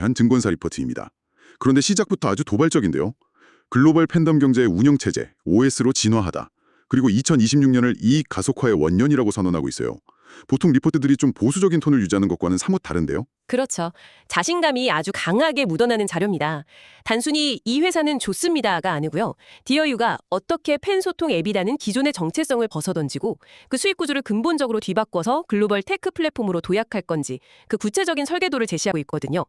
한 증권사 리포트입니다. 그런데 시작부터 아주 도발적인데요. 글로벌 팬덤 경제의 운영체제, OS로 진화하다. 그리고 2026년을 이익 가속화의 원년이라고 선언하고 있어요. 보통 리포트들이 좀 보수적인 톤을 유지하는 것과는 사뭇 다른데요. 그렇죠. 자신감이 아주 강하게 묻어나는 자료입니다. 단순히 이 회사는 좋습니다가 아니고요. 디어유가 어떻게 팬 소통 앱이라는 기존의 정체성을 벗어던지고 그 수익 구조를 근본적으로 뒤바꿔서 글로벌 테크 플랫폼으로 도약할 건지 그 구체적인 설계도를 제시하고 있거든요.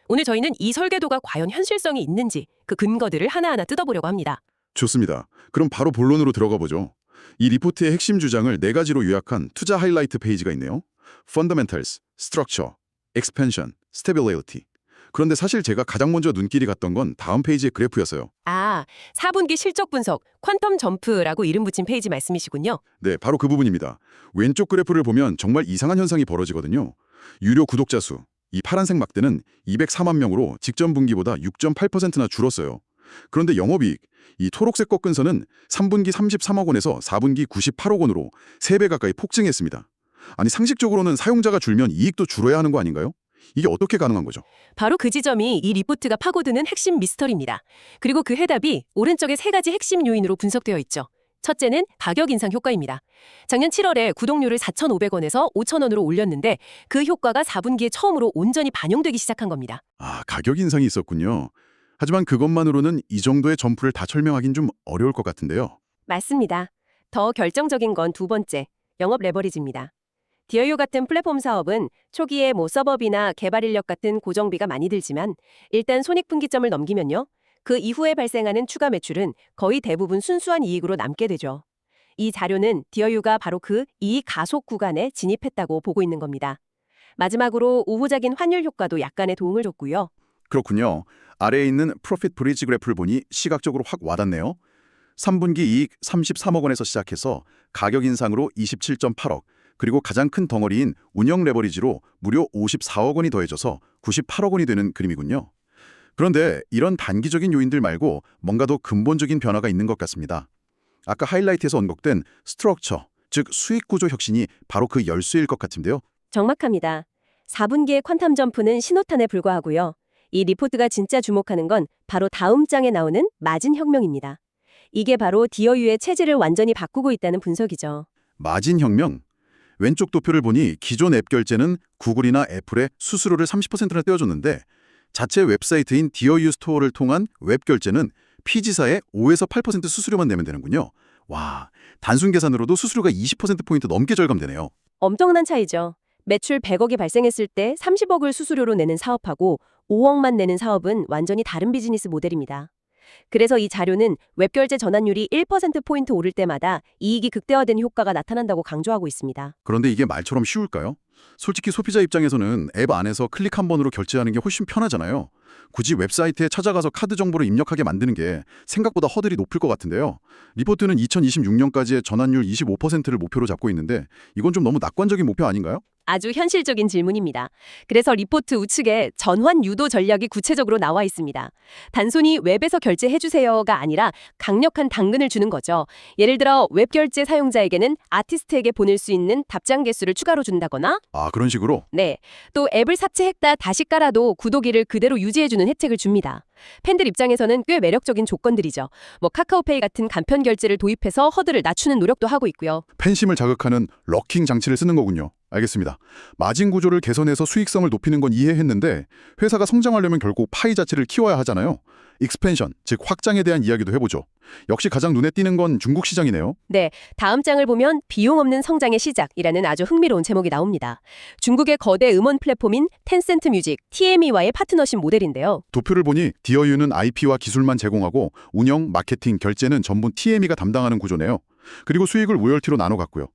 오늘 저희는 이 설계도가 과연 현실성이 있는지 그 근거들을 하나하나 뜯어보려고 합니다. 좋습니다. 그럼 바로 본론으로 들어가 보죠. 이 리포트의 핵심 주장을 4가지로 요약한 투자 하이라이트 페이지가 있네요. Fundamentals, Structure, Expansion, Stability. 그런데 사실 제가 가장 먼저 눈길이 갔던 건 다음 페이지의 그래프였어요. 4분기 실적 분석, 퀀텀 점프라고 이름 붙인 페이지 말씀이시군요. 네, 바로 그 부분입니다. 왼쪽 그래프를 보면 정말 이상한 현상이 벌어지거든요. 유료 구독자 수, 이 파란색 막대는 204만 명으로 직전 분기보다 6.8%나 줄었어요. 그런데 영업이익, 이 초록색 꺾은선은 3분기 33억 원에서 4분기 98억 원으로 3배 가까이 폭증했습니다. 아니 상식적으로는 사용자가 줄면 이익도 줄어야 하는 거 아닌가요? 이게 어떻게 가능한 거죠? 바로 그 지점이 이 리포트가 파고드는 핵심 미스터리입니다. 그리고 그 해답이 오른쪽에 3가지 핵심 요인으로 분석되어 있죠. 첫째는 가격 인상 효과입니다. 작년 7월에 구독료를 4,500원에서 5,000원으로 올렸는데 그 효과가 4분기에 처음으로 온전히 반영되기 시작한 겁니다. 가격 인상이 있었군요. 하지만 그것만으로는 이 정도의 점프를 다 설명하긴 좀 어려울 것 같은데요. 맞습니다. 더 결정적인 건 두 번째, 영업 레버리지입니다. 디어유 같은 플랫폼 사업은 초기에 서버비나 개발 인력 같은 고정비가 많이 들지만 일단 손익분기점을 넘기면요. 그 이후에 발생하는 추가 매출은 거의 대부분 순수한 이익으로 남게 되죠. 이 자료는 디어유가 바로 그 이익 가속 구간에 진입했다고 보고 있는 겁니다. 마지막으로 우호적인 환율 효과도 약간의 도움을 줬고요. 그렇군요. 아래에 있는 프로핏 브리지 그래프를 보니 시각적으로 확 와닿네요. 3분기 이익 33억 원에서 시작해서 가격 인상으로 27.8억, 그리고 가장 큰 덩어리인 운영 레버리지로 무려 54억 원이 더해져서 98억 원이 되는 그림이군요. 그런데 이런 단기적인 요인들 말고 뭔가 더 근본적인 변화가 있는 것 같습니다. 아까 하이라이트에서 언급된 스트럭처, 즉 수익 구조 혁신이 바로 그 열쇠일 것 같은데요. 정확합니다. 4분기의 퀀텀 점프는 신호탄에 불과하고요. 이 리포트가 진짜 주목하는 건 바로 다음 장에 나오는 마진 혁명입니다. 이게 바로 디어유의 체질을 완전히 바꾸고 있다는 분석이죠. 마진 혁명. 왼쪽 도표를 보니 기존 앱 결제는 구글이나 애플에 수수료를 30%나 떼어줬는데 자체 웹사이트인 디어유 스토어를 통한 웹 결제는 피지사에 5에서 8% 수수료만 내면 되는군요. 와, 단순 계산으로도 수수료가 20%포인트 넘게 절감되네요. 엄청난 차이죠. 매출 100억이 발생했을 때 30억을 수수료로 내는 사업하고 5억만 내는 사업은 완전히 다른 비즈니스 모델입니다. 그래서 이 자료는 웹결제 전환율이 1%포인트 오를 때마다 이익이 극대화된 효과가 나타난다고 강조하고 있습니다. 그런데 이게 말처럼 쉬울까요? 솔직히 소비자 입장에서는 앱 안에서 클릭 한 번으로 결제하는 게 훨씬 편하잖아요. 굳이 웹사이트에 찾아가서 카드 정보를 입력하게 만드는 게 생각보다 허들이 높을 것 같은데요. 리포트는 2026년까지의 전환율 25%를 목표로 잡고 있는데 이건 좀 너무 낙관적인 목표 아닌가요? 아주 현실적인 질문입니다. 그래서 리포트 우측에 전환 유도 전략이 구체적으로 나와 있습니다. 단순히 웹에서 결제해주세요가 아니라 강력한 당근을 주는 거죠. 예를 들어 웹 결제 사용자에게는 아티스트에게 보낼 수 있는 답장 개수를 추가로 준다거나 그런 식으로? 네, 또 앱을 삭제했다 다시 깔아도 구독일을 그대로 유지해주는 혜택을 줍니다. 팬들 입장에서는 꽤 매력적인 조건들이죠. 카카오페이 같은 간편 결제를 도입해서 허들을 낮추는 노력도 하고 있고요. 팬심을 자극하는 럭킹 장치를 쓰는 거군요. 알겠습니다. 마진 구조를 개선해서 수익성을 높이는 건 이해했는데 회사가 성장하려면 결국 파이 자체를 키워야 하잖아요. 익스펜션, 즉 확장에 대한 이야기도 해보죠. 역시 가장 눈에 띄는 건 중국 시장이네요. 네, 다음 장을 보면 비용 없는 성장의 시작이라는 아주 흥미로운 제목이 나옵니다. 중국의 거대 음원 플랫폼인 텐센트 뮤직, TME와의 파트너십 모델인데요. 도표를 보니 디어유는 IP와 기술만 제공하고 운영, 마케팅, 결제는 전부 TME가 담당하는 구조네요. 그리고 수익을 로열티로 나눠 갖고요.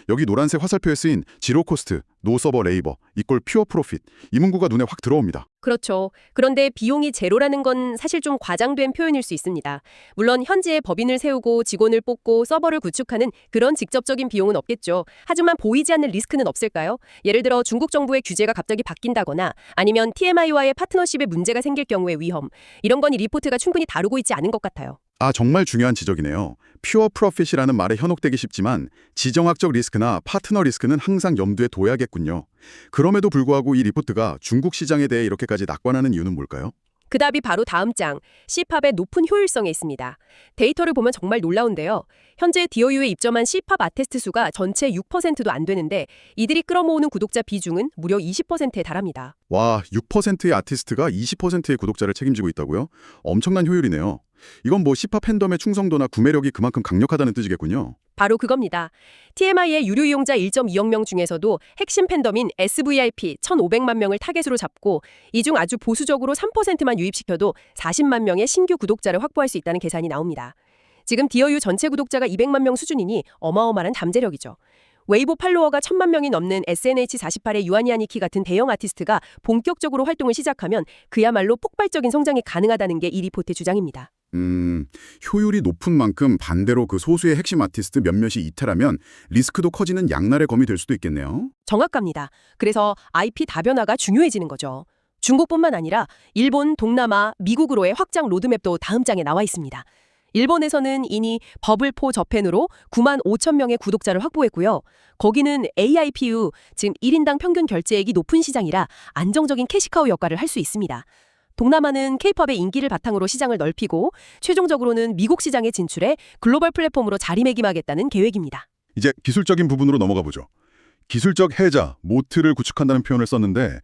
여기 노란색 화살표에 쓰인 지로 코스트, 노 서버 레이버, 이꼴 퓨어 프로핏 이 문구가 눈에 확 들어옵니다. 그렇죠. 그런데 비용이 제로라는 건 사실 좀 과장된 표현일 수 있습니다. 물론 현지에 법인을 세우고 직원을 뽑고 서버를 구축하는 그런 직접적인 비용은 없겠죠. 하지만 보이지 않는 리스크는 없을까요? 예를 들어 중국 정부의 규제가 갑자기 바뀐다거나 아니면 TMI와의 파트너십에 문제가 생길 경우의 위험. 이런 건 이 리포트가 충분히 다루고 있지 않은 것 같아요. 정말 중요한 지적이네요. 퓨어 프로핏이라는 말에 현혹되기 쉽지만 지정학적 리스크나 파트너 리스크는 항상 염두에 둬야겠군요. 그럼에도 불구하고 이 리포트가 중국 시장에 대해 이렇게까지 낙관하는 이유는 뭘까요? 그 답이 바로 다음 장, C팝의 높은 효율성에 있습니다. 데이터를 보면 정말 놀라운데요. 현재 DOU에 입점한 C팝 아티스트 수가 전체 6%도 안 되는데 이들이 끌어모으는 구독자 비중은 무려 20%에 달합니다. 와, 6%의 아티스트가 20%의 구독자를 책임지고 있다고요? 엄청난 효율이네요. 이건 뭐 C팝 팬덤의 충성도나 구매력이 그만큼 강력하다는 뜻이겠군요. 바로 그겁니다. TMI의 유료 이용자 1.2억 명 중에서도 핵심 팬덤인 SVIP 1,500만 명을 타겟으로 잡고 이 중 아주 보수적으로 3%만 유입시켜도 40만 명의 신규 구독자를 확보할 수 있다는 계산이 나옵니다. 지금 DOU 전체 구독자가 200만 명 수준이니 어마어마한 잠재력이죠. 웨이보 팔로워가 1,000만 명이 넘는 SNH48의 유아니아니키 같은 대형 아티스트가 본격적으로 활동을 시작하면 그야말로 폭발적인 성장이 가능하다는 게 이 리포트의 주장입니다. 효율이 높은 만큼 반대로 그 소수의 핵심 아티스트 몇몇이 이탈하면 리스크도 커지는 양날의 검이 될 수도 있겠네요. 정확합니다. 그래서 IP 다변화가 중요해지는 거죠. 중국뿐만 아니라 일본, 동남아, 미국으로의 확장 로드맵도 다음 장에 나와 있습니다. 일본에서는 이미 버블4 저팬으로 9만 5천 명의 구독자를 확보했고요. 거기는 AIPU, 즉 1인당 평균 결제액이 높은 시장이라 안정적인 캐시카우 역할을 할 수 있습니다. 동남아는 K-팝의 인기를 바탕으로 시장을 넓히고 최종적으로는 미국 시장에 진출해 글로벌 플랫폼으로 자리매김하겠다는 계획입니다. 이제 기술적인 부분으로 넘어가 보죠. 기술적 해자, 모트를 구축한다는 표현을 썼는데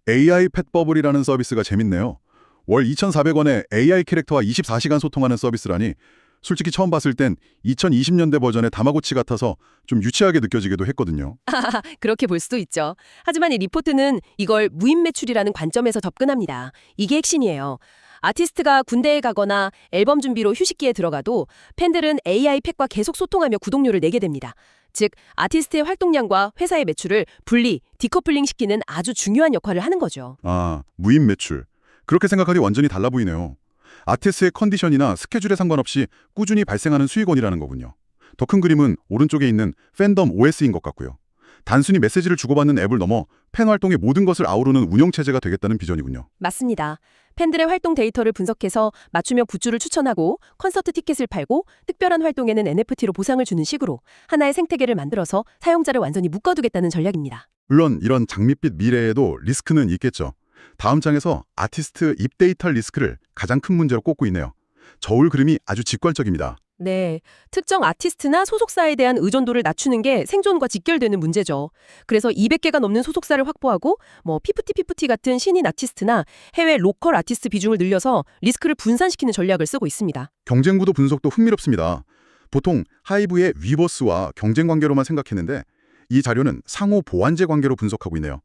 AI 펫버블이라는 서비스가 재밌네요. 월 2,400원에 AI 캐릭터와 24시간 소통하는 서비스라니 솔직히 처음 봤을 땐 2020년대 버전의 다마고치 같아서 좀 유치하게 느껴지기도 했거든요. 그렇게 볼 수도 있죠. 하지만 이 리포트는 이걸 무인 매출이라는 관점에서 접근합니다. 이게 핵심이에요. 아티스트가 군대에 가거나 앨범 준비로 휴식기에 들어가도 팬들은 AI 팩과 계속 소통하며 구독료를 내게 됩니다. 즉, 아티스트의 활동량과 회사의 매출을 분리, 디커플링 시키는 아주 중요한 역할을 하는 거죠. 무인 매출. 그렇게 생각하니 완전히 달라 보이네요. 아티스트의 컨디션이나 스케줄에 상관없이 꾸준히 발생하는 수익원이라는 거군요. 더 큰 그림은 오른쪽에 있는 팬덤 OS인 것 같고요. 단순히 메시지를 주고받는 앱을 넘어 팬 활동의 모든 것을 아우르는 운영체제가 되겠다는 비전이군요. 맞습니다. 팬들의 활동 데이터를 분석해서 맞춤형 굿즈를 추천하고 콘서트 티켓을 팔고 특별한 활동에는 NFT로 보상을 주는 식으로 하나의 생태계를 만들어서 사용자를 완전히 묶어두겠다는 전략입니다. 물론 이런 장밋빛 미래에도 리스크는 있겠죠. 다음 장에서 아티스트 입데이터 리스크를 가장 큰 문제로 꼽고 있네요. 저울 그림이 아주 직관적입니다. 네, 특정 아티스트나 소속사에 대한 의존도를 낮추는 게 생존과 직결되는 문제죠. 그래서 200개가 넘는 소속사를 확보하고 피프티 같은 신인 아티스트나 해외 로컬 아티스트 비중을 늘려서 리스크를 분산시키는 전략을 쓰고 있습니다. 경쟁구도 분석도 흥미롭습니다. 보통 하이브의 위버스와 경쟁 관계로만 생각했는데 이 자료는 상호 보완제 관계로 분석하고 있네요.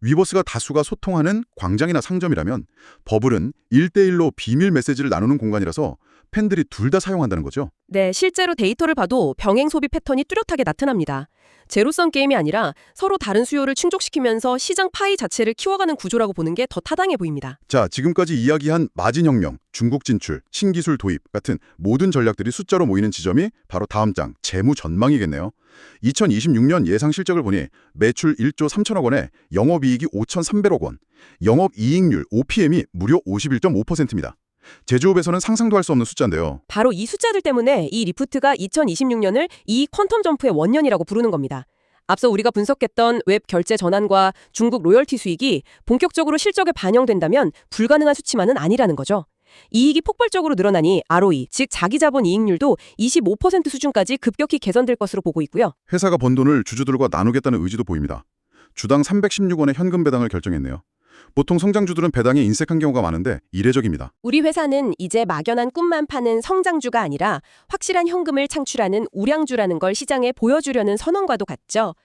위버스가 다수가 소통하는 광장이나 상점이라면 버블은 1대1로 비밀 메시지를 나누는 공간이라서 팬들이 둘 다 사용한다는 거죠. 네, 실제로 데이터를 봐도 병행 소비 패턴이 뚜렷하게 나타납니다. 제로섬 게임이 아니라 서로 다른 수요를 충족시키면서 시장 파이 자체를 키워가는 구조라고 보는 게 더 타당해 보입니다. 자, 지금까지 이야기한 마진혁명, 중국 진출, 신기술 도입 같은 모든 전략들이 숫자로 모이는 지점이 바로 다음 장, 재무 전망이겠네요. 2026년 예상 실적을 보니 매출 1조 3천억 원에 영업이익이 5,300억 원, 영업이익률 OPM이 무려 51.5%입니다. 제조업에서는 상상도 할 수 없는 숫자인데요. 바로 이 숫자들 때문에 이 리포트가 2026년을 이 퀀텀 점프의 원년이라고 부르는 겁니다. 앞서 우리가 분석했던 웹 결제 전환과 중국 로열티 수익이 본격적으로 실적에 반영된다면 불가능한 수치만은 아니라는 거죠. 이익이 폭발적으로 늘어나니 ROE, 즉 자기자본 이익률도 25% 수준까지 급격히 개선될 것으로 보고 있고요. 회사가 번 돈을 주주들과 나누겠다는 의지도 보입니다. 주당 316원의 현금 배당을 결정했네요. 보통 성장주들은 배당에 인색한 경우가 많은데 이례적입니다. 우리 회사는 이제 막연한 꿈만 파는 성장주가 아니라 확실한 현금을 창출하는 우량주라는 걸 시장에 보여주려는 선언과도 같죠.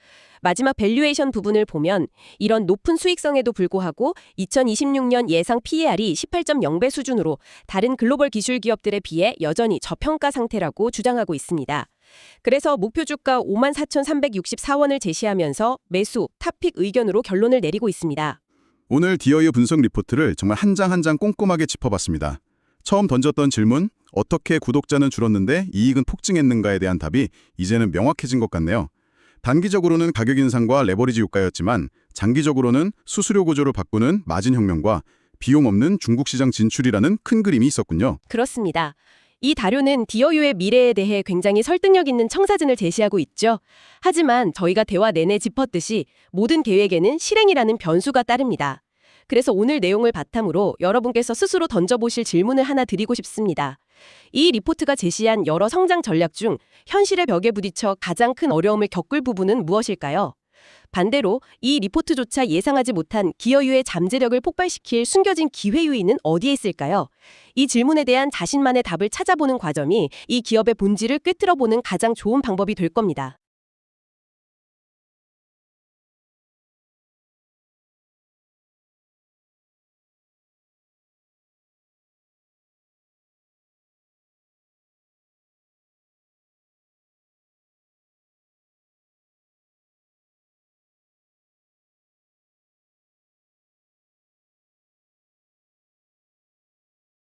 마지막 밸류에이션 부분을 보면 이런 높은 수익성에도 불구하고 2026년 예상 PER이 18.0배 수준으로 다른 글로벌 기술 기업들에 비해 여전히 저평가 상태라고 주장하고 있습니다. 그래서 목표 주가 54,364원을 제시하면서 매수, 탑픽 의견으로 결론을 내리고 있습니다. 오늘 디어의 분석 리포트를 정말 한 장 한 장 꼼꼼하게 짚어봤습니다. 처음 던졌던 질문, 어떻게 구독자는 줄었는데 이익은 폭증했는가에 대한 답이 이제는 명확해진 것 같네요. 단기적으로는 가격 인상과 레버리지 효과였지만 장기적으로는 수수료 구조를 바꾸는 마진 혁명과 비용 없는 중국 시장 진출이라는 큰 그림이 있었군요. 그렇습니다. 이 다료는 디어유의 미래에 대해 굉장히 설득력 있는 청사진을 제시하고 있죠. 하지만 저희가 대화 내내 짚었듯이 모든 계획에는 실행이라는 변수가 따릅니다. 그래서 오늘 내용을 바탕으로 여러분께서 스스로 던져보실 질문을 하나 드리고 싶습니다. 이 리포트가 제시한 여러 성장 전략 중 현실의 벽에 부딪혀 가장 큰 어려움을 겪을 부분은 무엇일까요? 반대로 이 리포트조차 예상하지 못한 기여유의 잠재력을 폭발시킬 숨겨진 기회 요인은 어디에 있을까요? 이 질문에 대한 자신만의 답을 찾아보는 과정이 이 기업의 본질을 꿰뚫어보는 가장 좋은 방법이 될 겁니다.